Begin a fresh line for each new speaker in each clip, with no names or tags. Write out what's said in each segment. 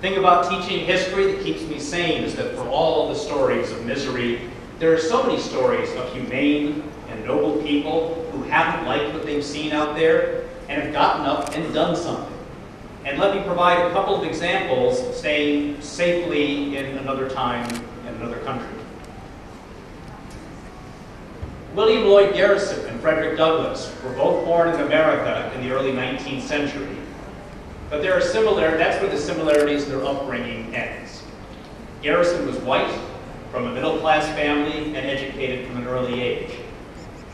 thing about teaching history that keeps me sane is that for all of the stories of misery, there are so many stories of humane and noble people who haven't liked what they've seen out there and have gotten up and done something. And let me provide a couple of examples of staying safely in another time and another country. William Lloyd Garrison and Frederick Douglass were both born in America in the early 19th century. But there are that's where the similarities in their upbringing ends. Garrison was white, from a middle-class family, and educated from an early age.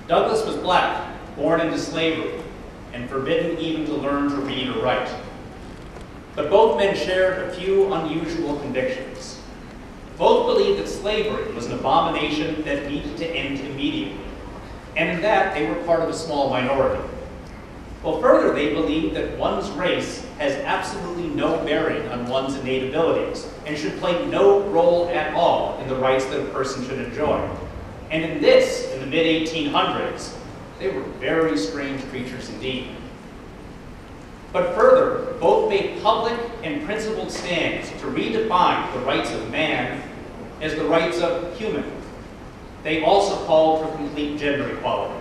Douglass was black, born into slavery, and forbidden even to learn to read or write. But both men shared a few unusual convictions. Both believed that slavery was an abomination that needed to end immediately, and in that they were part of a small minority. Well, further, they believed that one's race has absolutely no bearing on one's innate abilities and should play no role at all in the rights that a person should enjoy. And in this, in the mid-1800s, they were very strange creatures indeed. But further, both made public and principled stands to redefine the rights of man as the rights of human. They also called for complete gender equality.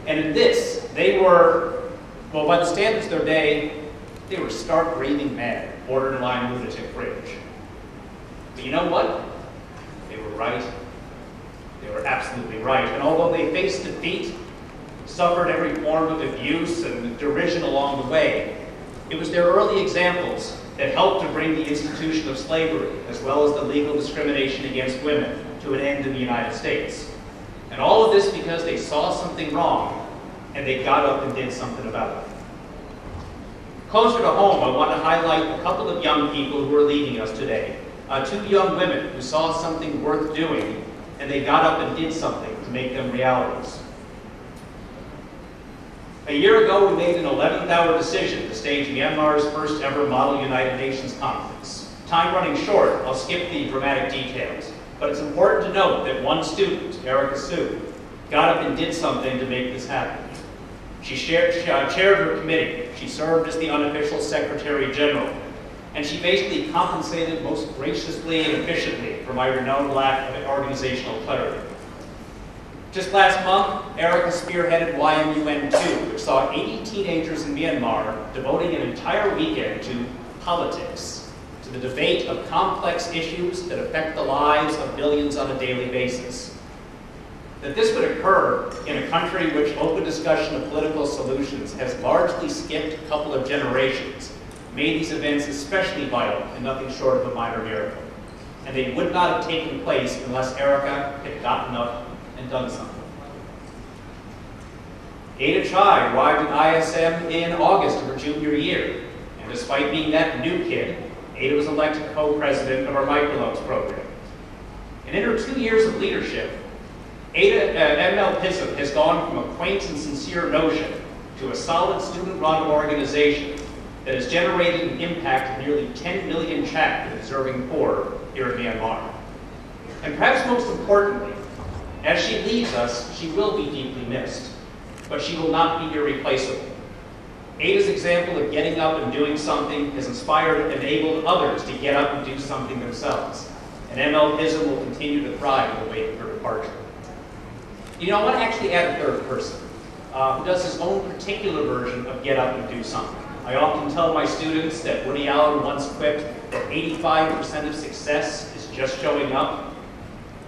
And in this, they were, well, by the standards of their day, they were stark raving mad, borderline lunatic fringe. But you know what? They were right. They were absolutely right. And although they faced defeat, suffered every form of abuse and derision along the way, it was their early examples that helped to bring the institution of slavery, as well as the legal discrimination against women, to an end in the United States. And all of this because they saw something wrong, and they got up and did something about it. Closer to home, I want to highlight a couple of young people who are leading us today. Two young women who saw something worth doing, and they got up and did something to make them realities. A year ago, we made an 11th-hour decision to stage Myanmar's first ever Model United Nations conference. Time running short, I'll skip the dramatic details, but it's important to note that one student, Erica Sue, got up and did something to make this happen. She chaired her committee. She served as the unofficial Secretary General, and she basically compensated most graciously and efficiently for my renowned lack of organizational clarity. Just last month, Erica spearheaded YMUN2, which saw 80 teenagers in Myanmar devoting an entire weekend to politics, to the debate of complex issues that affect the lives of millions on a daily basis. That this would occur in a country which open discussion of political solutions has largely skipped a couple of generations made these events especially vital and nothing short of a minor miracle. And they would not have taken place unless Erica had gotten up and done something. Ada Chai arrived at ISM in August of her junior year, and despite being that new kid, Ada was elected co-president of our microloans program. And in her 2 years of leadership, MLPISM has gone from a quaint and sincere notion to a solid student-run organization that has generated an impact of nearly 10 million kyat to the deserving poor here in Myanmar. And perhaps most importantly, as she leaves us, she will be deeply missed, but she will not be irreplaceable. Ada's example of getting up and doing something has inspired and enabled others to get up and do something themselves. And MLPISM will continue to thrive in the wake of her departure. You know, I want to actually add a third person who does his own particular version of get up and do something. I often tell my students that Woody Allen once quipped that 85% of success is just showing up.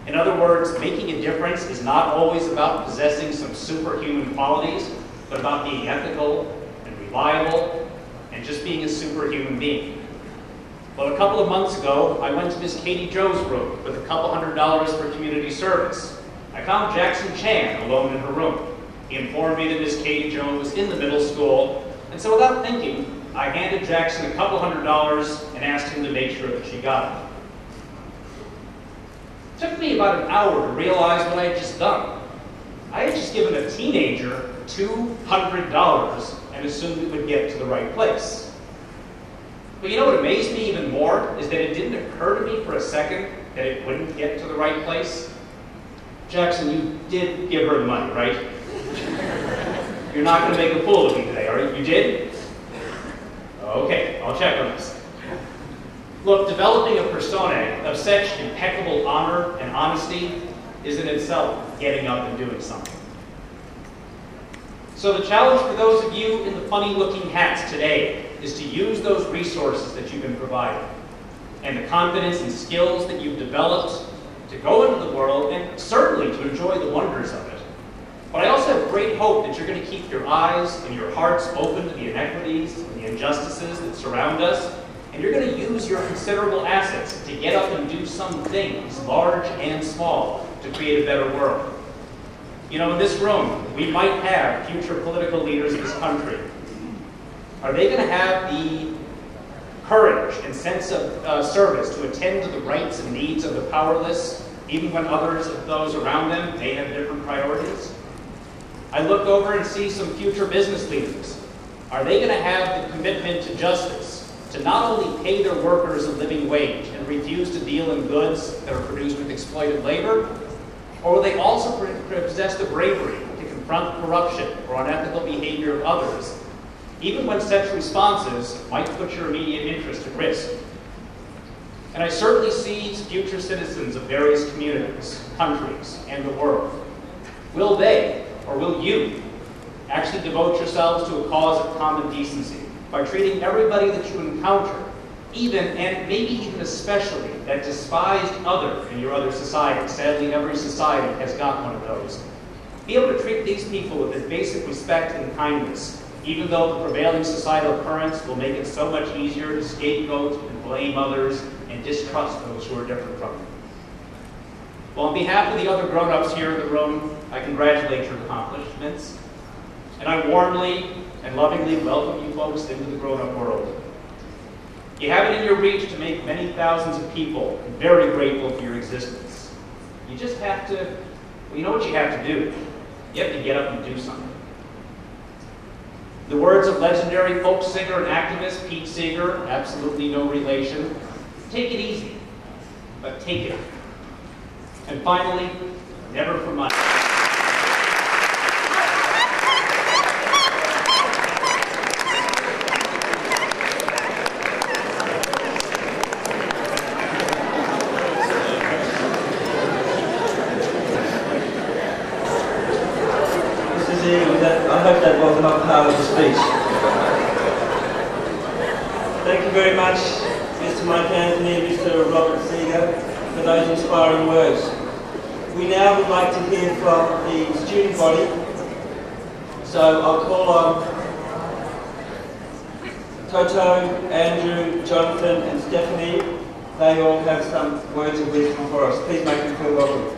In other words, making a difference is not always about possessing some superhuman qualities, but about being ethical and reliable and just being a superhuman being. Well, a couple of months ago, I went to Miss Katie Joe's room with a couple $100 for community service. I found Jackson Chan alone in her room. He informed me that Miss Katie Joe was in the middle school, and so without thinking, I handed Jackson a couple $100 and asked him to make sure that she got it. It took me about an hour to realize what I had just done. I had just given a teenager $200 and assumed it would get to the right place. But you know what amazed me even more is that it didn't occur to me for a second that it wouldn't get to the right place. Jackson, you did give her the money, right? You're not going to make a fool of me today, are you? You did? Okay, I'll check on this. Look, developing a persona of such impeccable honor and honesty is in itself getting up and doing something. So the challenge for those of you in the funny-looking hats today is to use those resources that you've been provided and the confidence and skills that you've developed to go into the world and certainly to enjoy the wonders of it. But I also have great hope that you're going to keep your eyes and your hearts open to the inequities and the injustices that surround us, and you're going to use your considerable assets to get up and do some things, large and small, to create a better world. You know, in this room, we might have future political leaders of this country. Are they going to have the courage and sense of service to attend to the rights and needs of the powerless, even when others of those around them may have different priorities? I look over and see some future business leaders. Are they going to have the commitment to justice, to not only pay their workers a living wage and refuse to deal in goods that are produced with exploited labor, or will they also possess the bravery to confront corruption or unethical behavior of others, even when such responses might put your immediate interest at risk? And I certainly see future citizens of various communities, countries, and the world. Will they, or will you, actually devote yourselves to a cause of common decency by treating everybody that you encounter, even and maybe even especially that despised other in your other society? Sadly, every society has got one of those. Be able to treat these people with a basic respect and kindness, even though the prevailing societal currents will make it so much easier to scapegoat and blame others and distrust those who are different from you. Well, on behalf of the other grown-ups here in the room, I congratulate your accomplishments, and I warmly and lovingly welcome you folks into the grown-up world. You have it in your reach to make many thousands of people very grateful for your existence. You just have to, well, you know what you have to do. You have to get up and do something. The words of legendary folk singer and activist Pete Seeger, absolutely no relation: take it easy, but take it. And finally, never for money.
I hope that was not part of the speech. Thank you very much, Mr. Mike Anthony and Mr. Robert Seeger, for those inspiring words. We now would like to hear from the student body. So I'll call on Toto, Andrew, Jonathan and Stephanie. They all have some words of wisdom for us. Please make them feel welcome.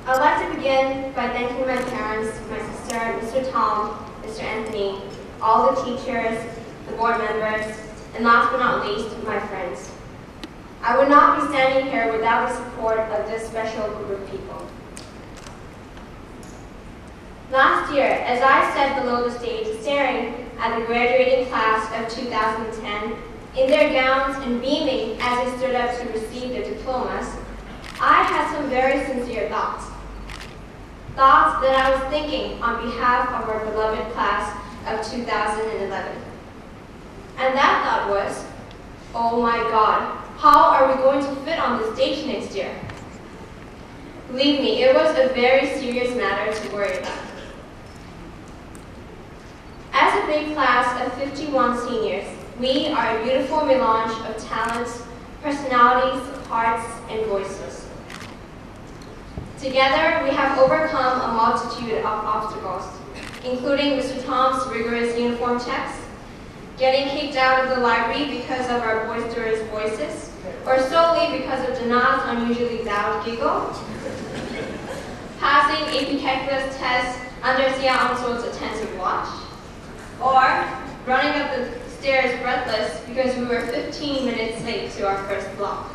I'd like to begin by thanking my parents, my sister, Mr. Tom, Mr. Anthony, all the teachers, the board members, and last but not least, my friends. I would not be standing here without the support of this special group of people. Last year, as I sat below the stage staring at the graduating class of 2010, in their gowns and beaming as they stood up to receive their diplomas, I had some very sincere thoughts. Thoughts that I was thinking on behalf of our beloved class of 2011. And that thought was, oh my God, how are we going to fit on the stage next year? Believe me, it was a very serious matter to worry about. As a big class of 51 seniors, we are a beautiful melange of talents, personalities, hearts, and voices. Together, we have overcome a multitude of obstacles, including Mr. Tom's rigorous uniform checks, getting kicked out of the library because of our boisterous voices, or solely because of Janat's unusually loud giggle, passing AP calculus tests under Sia Ansol's attentive watch, or running up the stairs breathless because we were 15 minutes late to our first block.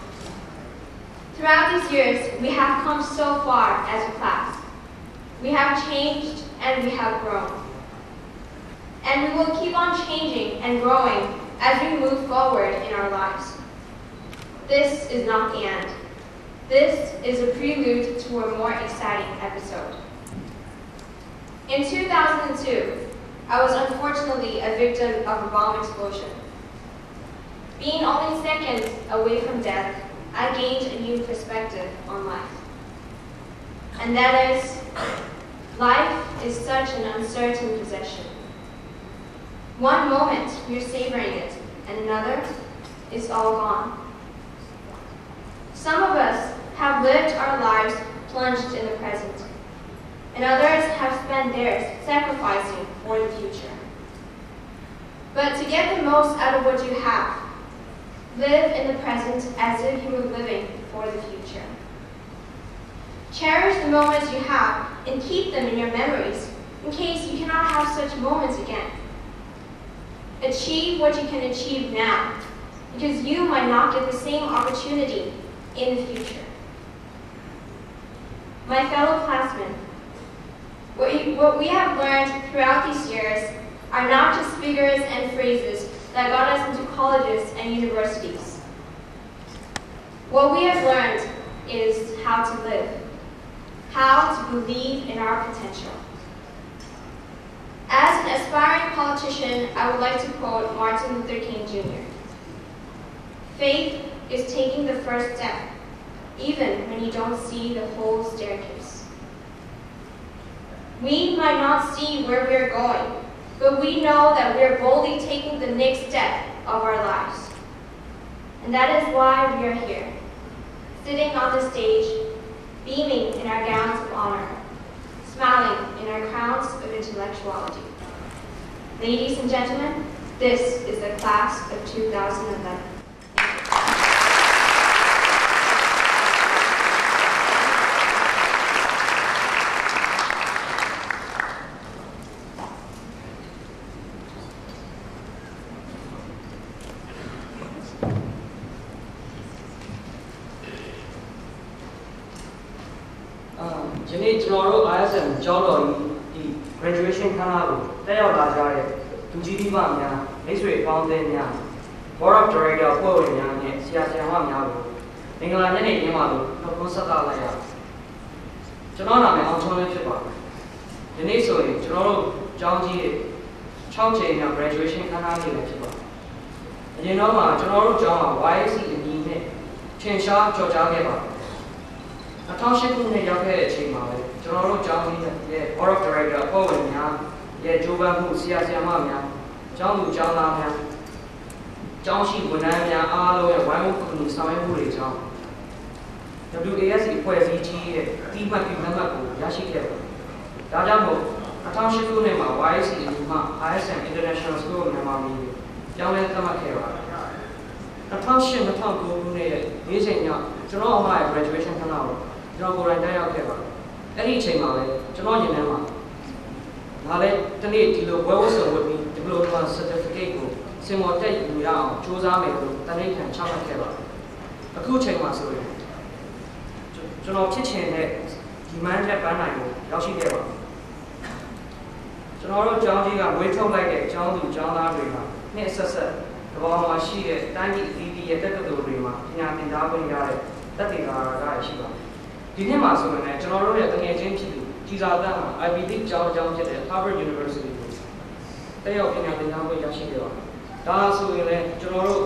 Throughout these years, we have come so far as a class. We have changed, and we have grown. And we will keep on changing and growing as we move forward in our lives. This is not the end. This is a prelude to a more exciting episode. In 2002, I was unfortunately a victim of a bomb explosion. Being only seconds away from death, I gained a new perspective on life. And that is, life is such an uncertain possession. One moment you're savoring it, and another is all gone. Some of us have lived our lives plunged in the present, and others have spent theirs sacrificing for the future. But to get the most out of what you have, live in the present as if you were living for the future. Cherish the moments you have and keep them in your memories in case you cannot have such moments again. Achieve what you can achieve now, because you might not get the same opportunity in the future. My fellow classmen, what we have learned throughout these years are not just figures and phrases that got us into colleges and universities. What we have learned is how to live, how to believe in our potential. As an aspiring politician, I would like to quote Martin Luther King Jr. Faith is taking the first step, even when you don't see the whole staircase. We might not see where we are going, but we know that we are boldly taking the next step of our lives. And that is why we are here, sitting on the stage, beaming in our gowns of honor, smiling in our crowns of intellectuality. Ladies and gentlemen, this is the class of 2011.
ISM ကျောင်းတော်ကြီး graduation ခန်းနာကိုတက်ရောက်လာကြတဲ့လူကြီးမိဘများမိတ်ဆွေအပေါင်းအသင်းများ board of director အဖွဲ့ဝင်များနဲ့ဆရာဆရာမများကိုမင်္ဂလာညနေခင်းပါလို့နှုတ်ခွန်းဆက်သလိုက်ရကျွန်တော်နာမည်အောင်ချွန်းလေးဖြစ်ပါတယ်ဒီနေ့ဆိုရင်ကျွန်တော်တို့ကျောင်းကြီးရဲ့6ချိန်မြောက် graduation ခန်းနာနေလည်းဖြစ်ပါတယ်အရင်တော့မှာကျွန်တော်တို့ကျောင်းမှာ YSC အမည်နဲ့ထင်ရှားကြော်ကြားခဲ့ပါတယ်2008ခုနှစ်ရောက်ခဲ့တဲ့အချိန်မှာပဲကျွန်တော်တို့ကျောင်းကြီးရဲ့ board of director အဖွဲ့ဝင်များရဲ့ကြိုးပမ်းမှုဆရာဆရာမများကျောင်းသူကျောင်းသားများကျောင်းရှိဝန်ထမ်းများအားလုံးရဲ့ဝိုင်းဝန်းကူညီဆောင်ရွက်မှုတွေကြောင့် WASC အဖွဲ့အစည်းကြီးရဲ့အတိအမှတ်ပြုလက်မှတ်ကိုရရှိခဲ့ပါတယ်။ဒါကြောင့်မို့2008ခုနှစ်မှာ YSC အမည်မှ ISM International School of မြန်မာပြည်ကိုပြောင်းလဲသတ်မှတ်ခဲ့ပါတယ်။2008-2009ခုနှစ်ရဲ့၄ချိန်မြောက်ကျွန်တော်အမရဲ့ graduation ခန်းနာကိုကျွန်တော်ကိုယ်တိုင်တက်ရောက်ခဲ့ပါတယ်။အဲ့ဒီအချိန်မှာပဲကျွန်တော်ရင်ထဲမှာဒါလည်းဒီနေ့ဒီလိုဘွဲဝတ်စုံဝတ်ပြီး diploma certificate ကိုစင်မော်တက်ယူရအောင်စူးစမ်းမယ်လို့တန်ဋိဌာန်ချမှတ်ခဲ့ပါတယ်။အခုချိန်မှာဆိုရင်ကျွန်တော်ဖြစ်ချင်တဲ့ဒီမန်းတဲ့ပန်းနိုင်ကိုရောက်ရှိခဲ့ပါတယ်။ကျွန်တော်တို့ကျောင်းကြီးကဝေးထုတ်လိုက်တဲ့ကျောင်းသူကျောင်းသားတွေကနှစ်ဆက်ဆက်ကမ္ဘာမှာရှိတဲ့တိုင်းပြည်အသီးသီးရဲ့တက္ကသိုလ်တွေမှာပညာသင်ကြားခွင့်ရတဲ့သက်သေကာရရှိပါတယ်။ဒီနှစ်မှာဆိုရင်ကျွန်တော်တို့ရဲ့တကယ်ချင်းဖြစ်သူကြီးစားတန်း Ivy League ကျောင်းဖြစ်တဲ့ Harvard University ကိုတက်ရောက်ပညာသင်ကြားခွင့်ရရှိခဲ့ပါတယ်။ဒါဆိုရင်လည်းကျွန်တော်တို့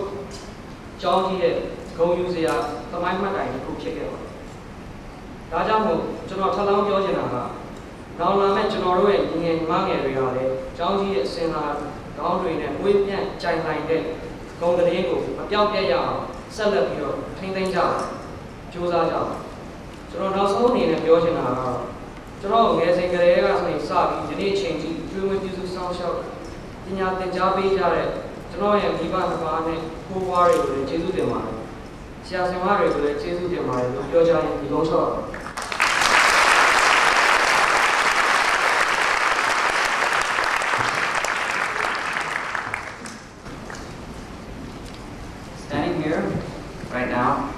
ကျောင်းကြီးရဲ့ဂုဏ်ယူစရာသမိုင်းမှတ်တိုင်တစ်ခုဖြစ်ခဲ့ပါတယ်။ဒါကြောင့်မို့ကျွန်တော်ထပ်လောင်းပြောချင်တာကနောက်လာမယ့်ကျွန်တော်တို့ရဲ့ငယ်မငယ်တွေကလည်းကျောင်းကြီးရဲ့အစင်လာခေါင်းတွေနဲ့ဝေးပြန့်ကြိုင်နိုင်တဲ့ဂုဏ်သတင်းကိုမပြောင်းပြတ်ရအောင်ဆက်လက်ပြီးတော့ထိန်းသိမ်းကြအောင်ကြိုးစားကြအောင်ကျွန်တော်နောက်ဆုံးအနေနဲ့ပြောချင်တာကတော့ကျွန်တော်ငယ်စဉ်ကတည်းကဆိုရင်စပြီးဒီနေ့ချိန်ကြီးကျွေးမွေးပြုစုစောင့်ရှောက်ပညာသင်ကြားပေးကြတဲ့ကျွန်တော်ရဲ့မိဘနှစ်ပါးနဲ့ကိုယ်ပွားတွေကိုလည်းကျေးဇူးတင်ပါတယ်ဆရာဆရာမတွေကိုလည်းကျေးဇူးတင်ပါတယ်လို့ပြောကြရင်ဒီလုံးချော့
Right now,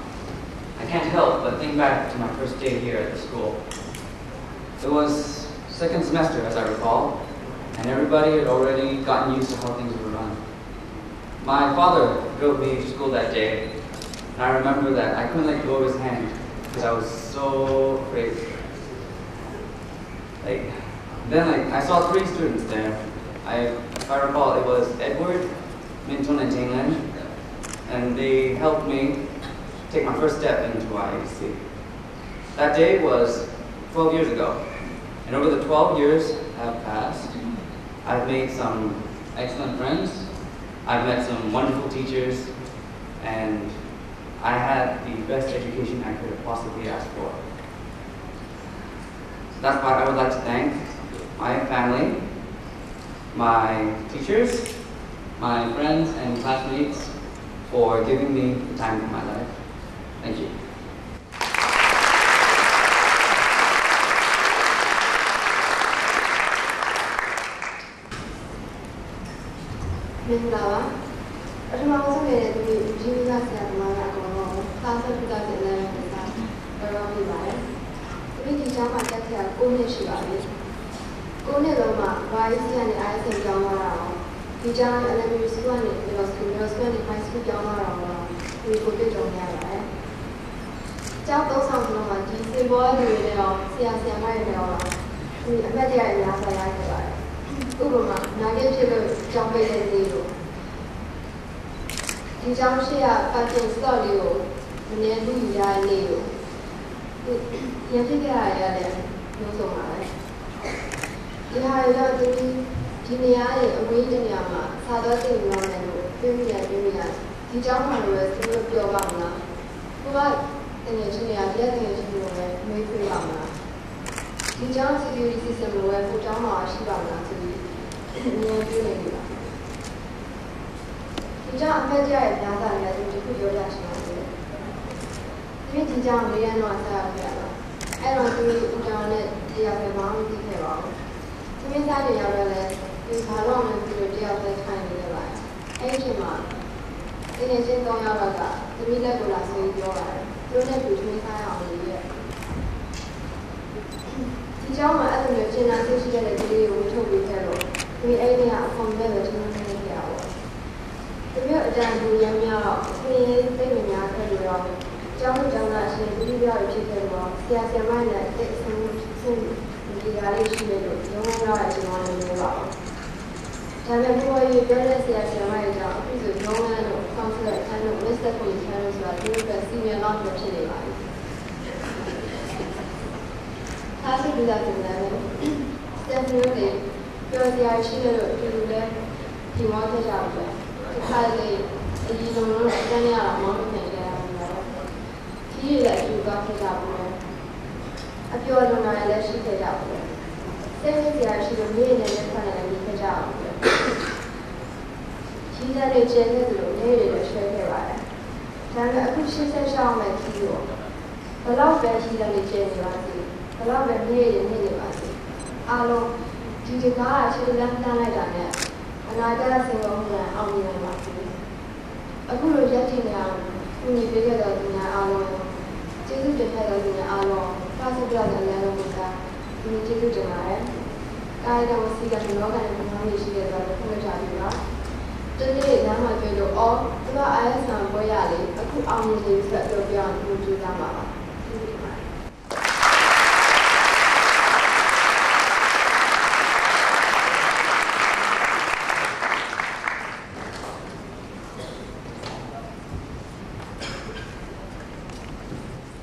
I can't help but think back to my first day here at the school. It was second semester, as I recall, and everybody had already gotten used to how things were run. My father drove me to school that day, and I remember that I couldn't let go of his hand because I was so afraid. Then I saw 3 students there. If I recall, it was Edward, Minton, and Jane, and they helped me take my first step into ISM. That day was 12 years ago, and over the 12 years have passed, I've made some excellent friends, I've met some wonderful teachers, and I had the best education I could have possibly asked for. That's why I would like to thank my family, my teachers, my friends and classmates for giving me the time of my life. Thank you.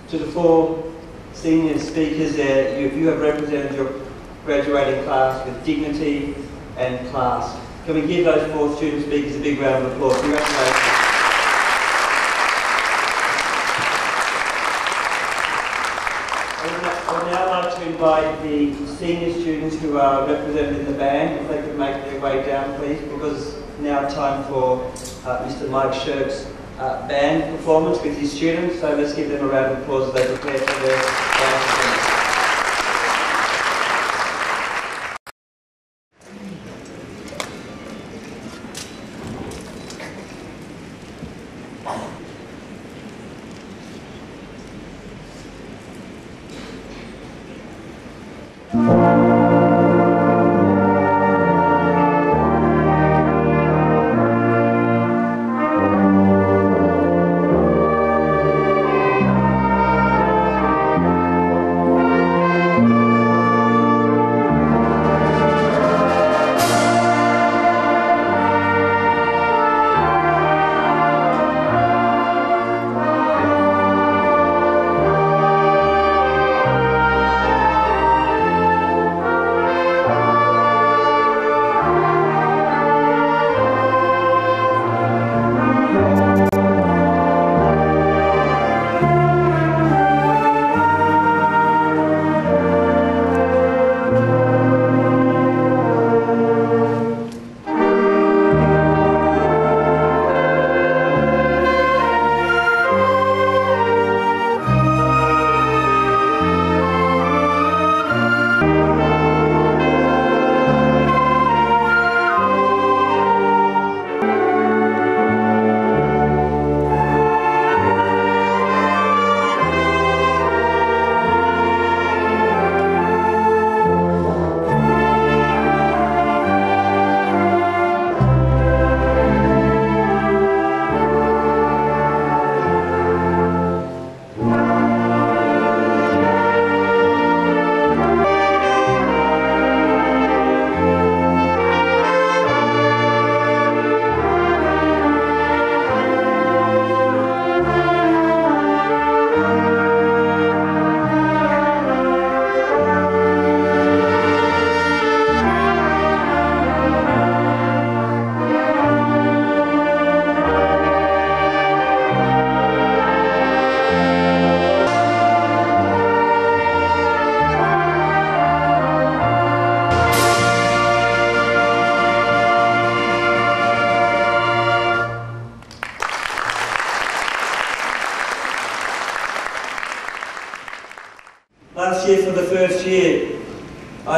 To the 4 senior speakers there, you have represented your graduating class with dignity and class. Can we give those 4 student speakers a big round of applause? Congratulations. I would now like to invite the senior students who are represented in the band, if they could make their way down, please, because now time for Mr. Mike Shirk's band performance with his students. So let's give them a round of applause as they prepare for their band performance.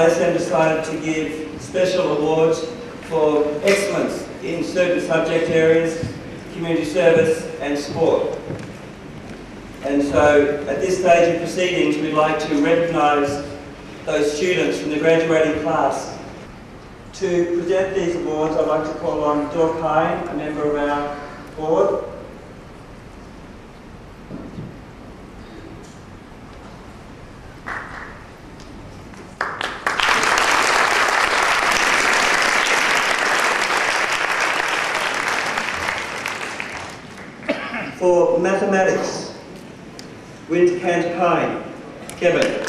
ISM decided to give special awards for excellence in certain subject areas, community service and sport. And so at this stage of proceedings, we'd like to recognise those students from the graduating class. To present these awards, I'd like to call on Dor Kine, a member of our board. For mathematics, Wintercant Kine, Kevin.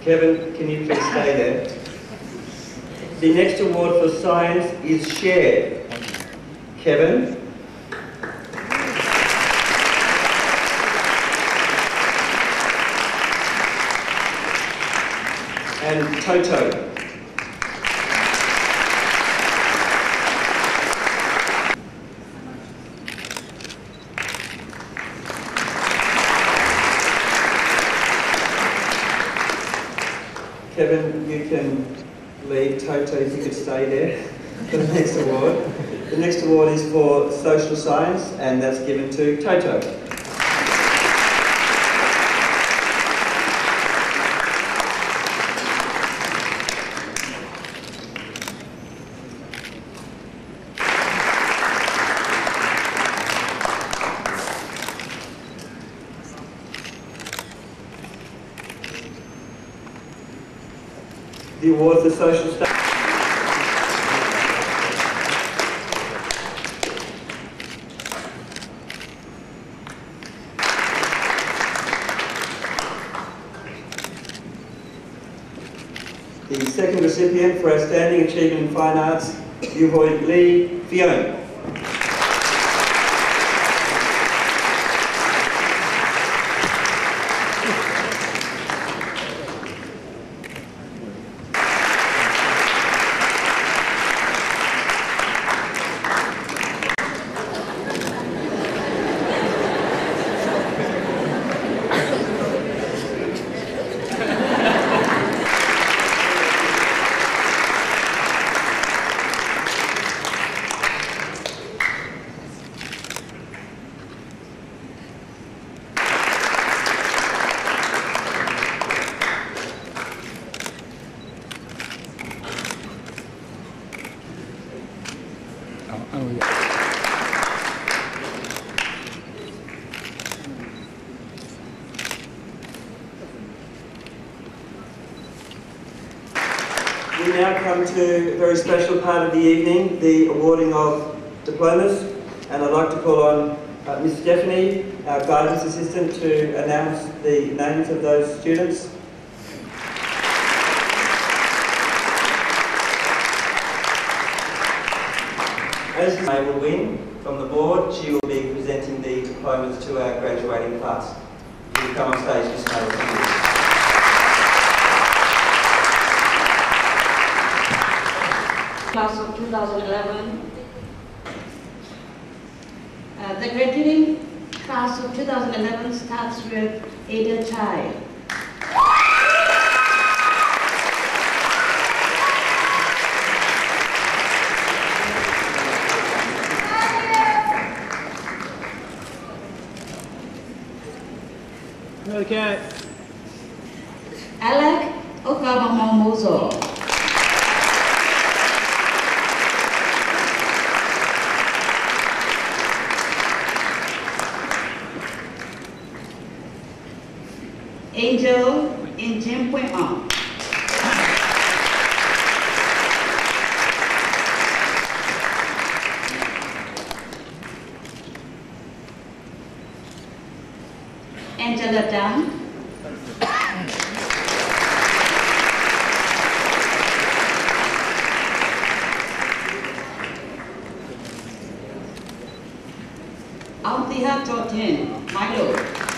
Kevin, can you please stay there? The next award for science is shared. Kevin. And Toto. Kevin, you can leave. Toto, if you could stay there for the next award. The next award is for social science, and that's given to Toto. The award for social studies. The second recipient for Outstanding Achievement in Fine Arts, Yuhoi Lee Fiona. We now come to a very special part of the evening, the awarding of diplomas, and I'd like to call on Ms. Stephanie, our guidance assistant, to announce the names of those students. As May will win from the board, she will be presenting the diplomas to our graduating class. Will you come on stage, Ms. May?
Class of 2011. The graduating class of 2011 starts with Ada Chai.
Okay.
Alec Okabamomozo. Angel in Jimpuan. Angela Dunn. Althea Jordan, Milo.